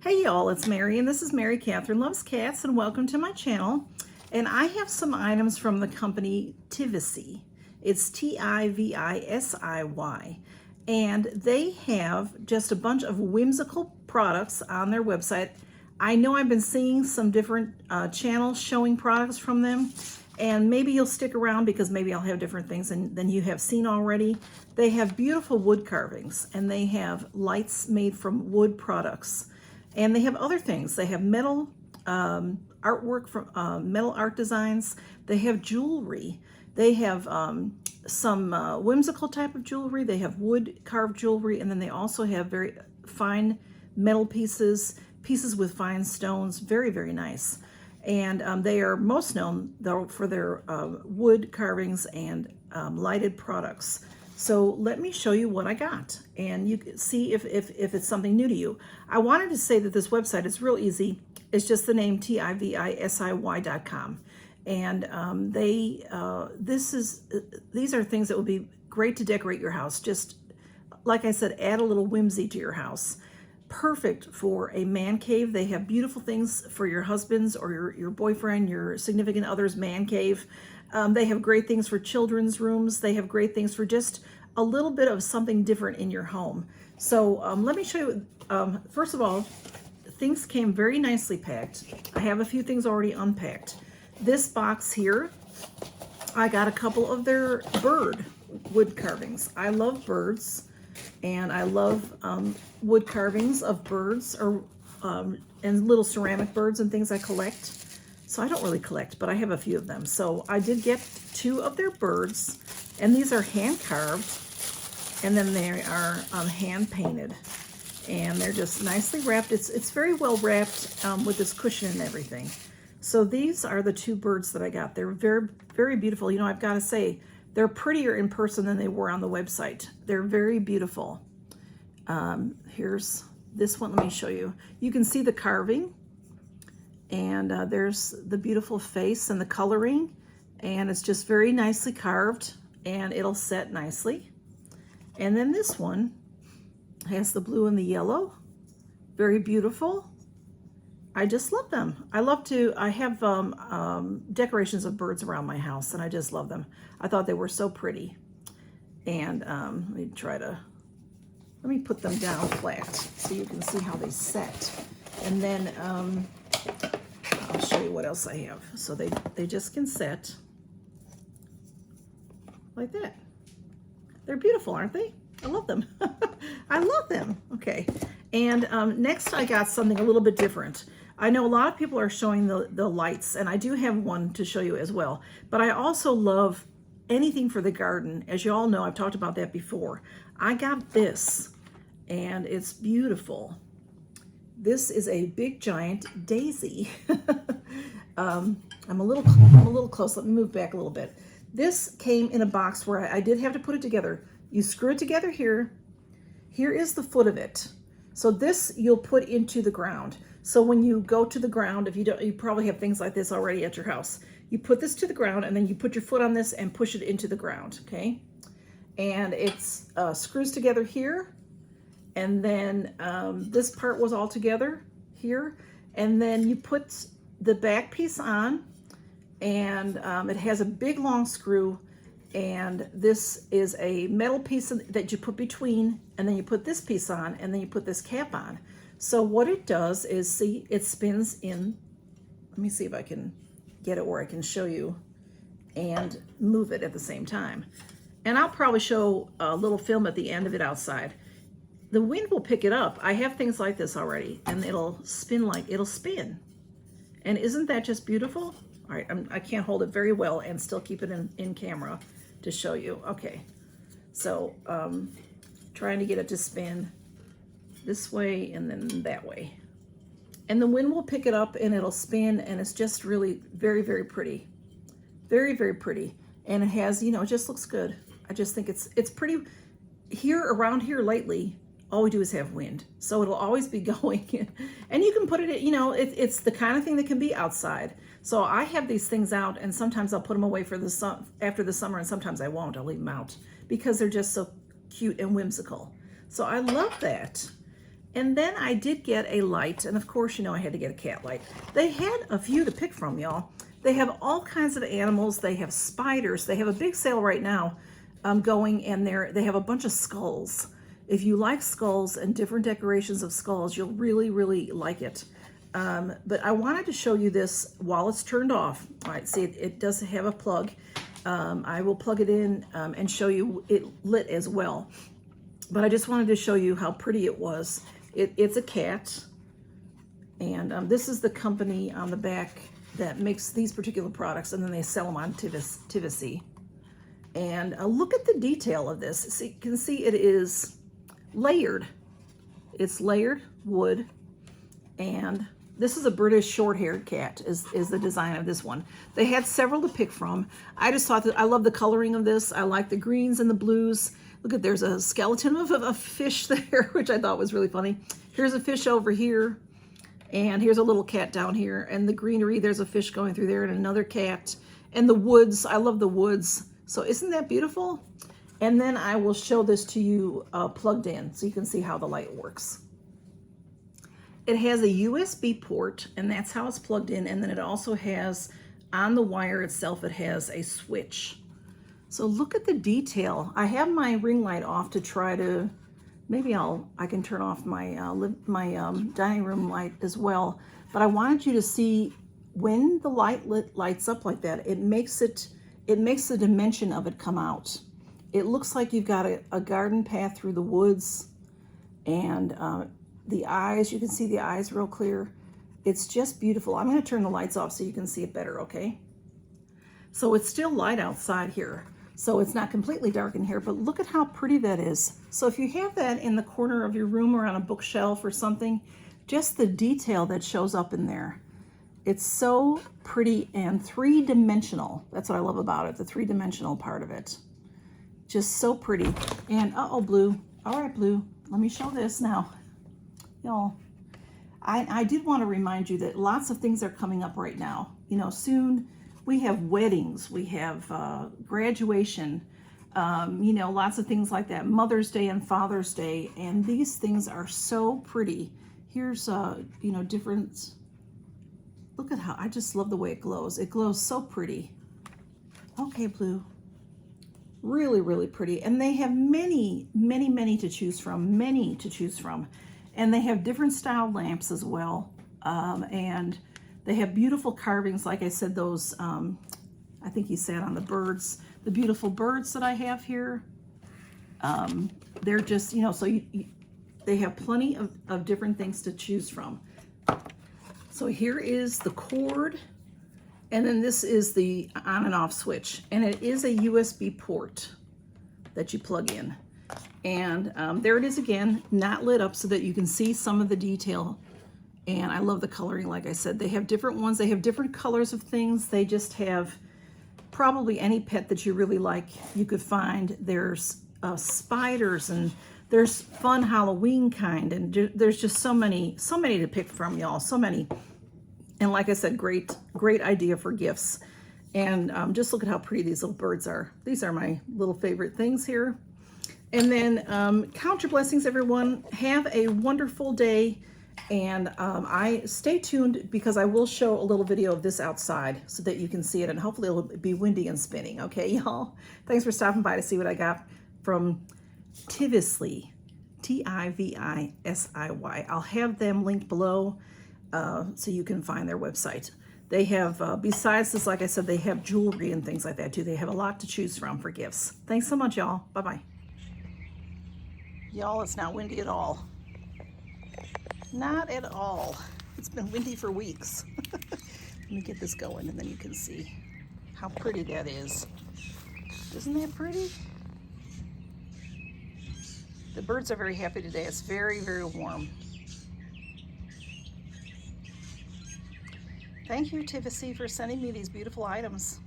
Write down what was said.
Hey y'all, it's Mary and this is Mary Catherine Loves Cats and welcome to my channel. And I have some items from the company TIVISY. It's T-I-V-I-S-I-Y. And they have just a bunch of whimsical products on their website. I know I've been seeing some different channels showing products from them, and maybe you'll stick around because maybe I'll have different things than you have seen already. They have beautiful wood carvings and they have lights made from wood products. And they have other things. They have metal artwork from metal art designs. They have jewelry. They have some whimsical type of jewelry. They have wood carved jewelry, and then they also have very fine metal pieces with fine stones. Very, very nice. And they are most known though for their wood carvings and lighted products. So let me show you what I got, and you can see if it's something new to you. I wanted to say that this website is real easy. It's just the name TIVISY.com, and these are things that would be great to decorate your house. Just like I said, add a little whimsy to your house. Perfect for a man cave. They have beautiful things for your husband's or your boyfriend, your significant other's man cave. They have great things for children's rooms. They have great things for just a little bit of something different in your home. So let me show you, first of all, things came very nicely packed. I have a few things already unpacked. This box here, I got a couple of their bird wood carvings. I love birds, and I love wood carvings of birds or and little ceramic birds and things I collect. So I don't really collect, but I have a few of them. So I did get 2 of their birds, and these are hand carved, and then they are hand painted, and they're just nicely wrapped. It's very well wrapped with this cushion and everything. So these are the 2 birds that I got. They're very, very beautiful. You know, I've got to say, they're prettier in person than they were on the website. They're very beautiful. Here's this one. Let me show you. You can see the carving. And there's the beautiful face and the coloring, and it's just very nicely carved, and it'll set nicely. And then this one has the blue and the yellow. Very beautiful. I just love them. I have decorations of birds around my house, and I just love them. I thought they were so pretty. And let me put them down flat so you can see how they set. And then I'll show you what else I have. So they just can set like that. They're beautiful, aren't they? I love them. I love them. Okay. And next I got something a little bit different. I know a lot of people are showing the lights, and I do have one to show you as well. But I also love anything for the garden. As you all know, I've talked about that before. I got this, and it's beautiful. This is a big giant daisy. I'm a little close. Let me move back a little bit. This came in a box where I did have to put it together. You screw it together here. Here is the foot of it. So this you'll put into the ground. So when you go to the ground, if you don't, you probably have things like this already at your house. You put this to the ground, and then you put your foot on this and push it into the ground. Okay, and it's screws together here. And then this part was all together here. And then you put the back piece on, and it has a big long screw. And this is a metal piece that you put between, and then you put this piece on, and then you put this cap on. So what it does is, see, it spins in. Let me see if I can get it where I can show you and move it at the same time. And I'll probably show a little film at the end of it outside. The wind will pick it up. I have things like this already, and it'll spin like it'll spin. And isn't that just beautiful? All right, I can't hold it very well and still keep it in camera to show you. Okay, so trying to get it to spin this way and then that way. And the wind will pick it up and it'll spin, and it's just really very, very pretty. Very, very pretty. And it has, you know, it just looks good. I just think it's pretty. Here, around here lately, all we do is have wind, so it'll always be going. And you can put it, you know, it's the kind of thing that can be outside. So I have these things out, and sometimes I'll put them away for after the summer, and sometimes I won't. I'll leave them out because they're just so cute and whimsical. So I love that. And then I did get a light, and of course, you know, I had to get a cat light. They had a few to pick from, y'all. They have all kinds of animals. They have spiders. They have a big sale right now going, and they have a bunch of skulls. If you like skulls and different decorations of skulls, you'll really, really like it. But I wanted to show you this while it's turned off. All right, see, it does have a plug. I will plug it in and show you it lit as well. But I just wanted to show you how pretty it was. It's a cat, and this is the company on the back that makes these particular products, and then they sell them on TIVISIY. And look at the detail of this. So you can see it is layered. It's layered wood, and this is a British short-haired cat is the design of this one. They had several to pick from. I just thought that I love the coloring of this. I like the greens and the blues. Look at, there's a skeleton of a fish there, which I thought was really funny. Here's a fish over here, and here's a little cat down here. And the greenery, there's a fish going through there, and another cat. And the woods, I love the woods. So isn't that beautiful? And then I will show this to you plugged in so you can see how the light works. It has a USB port, and that's how it's plugged in. And then it also has, on the wire itself, it has a switch. So look at the detail. I have my ring light off to try to, maybe I can turn off my dining room light as well. But I wanted you to see when the lights up like that, it makes the dimension of it come out. It looks like you've got a garden path through the woods, and the eyes, you can see the eyes real clear. It's just beautiful. I'm going to turn the lights off so you can see it better, okay? So it's still light outside here. So it's not completely dark in here, but look at how pretty that is. So if you have that in the corner of your room or on a bookshelf or something, just the detail that shows up in there. It's so pretty and three-dimensional. That's what I love about it, the three-dimensional part of it. Just so pretty. And uh-oh, Blue. All right, Blue, let me show this now. Y'all, I did want to remind you that lots of things are coming up right now. You know, soon we have weddings, we have graduation, you know, lots of things like that, Mother's Day and Father's Day, and these things are so pretty. Here's, you know, different, look at how, I just love the way it glows. It glows so pretty. Okay, Blue. Really, really pretty. And they have many, many, many to choose from, And they have different style lamps as well. And they have beautiful carvings. Like I said, those, I think he sat on the birds, the beautiful birds that I have here. They're just, you know, so they have plenty of different things to choose from. So here is the cord, and then this is the on and off switch, and it is a USB port that you plug in. And there it is again, not lit up so that you can see some of the detail. And I love the coloring, like I said. They have different ones. They have different colors of things. They just have probably any pet that you really like you could find. There's spiders, and there's fun Halloween kind, and there's just so many to pick from, y'all. So many. And like I said, great idea for gifts. And just look at how pretty these little birds are. These are my little favorite things here. And then count your blessings, everyone. Have a wonderful day. And I stay tuned because I will show a little video of this outside so that you can see it, and hopefully it'll be windy and spinning. Okay, y'all? Thanks for stopping by to see what I got from TIVISIY, TIVISIY. I'll have them linked below so you can find their website. They have, besides this, like I said, they have jewelry and things like that too. They have a lot to choose from for gifts. Thanks so much, y'all. Bye-bye. Y'all, it's not windy at all. Not at all. It's been windy for weeks. Let me get this going, and then you can see how pretty that is. Isn't that pretty? The birds are very happy today. It's very, very warm. Thank you, TIVISIY, for sending me these beautiful items.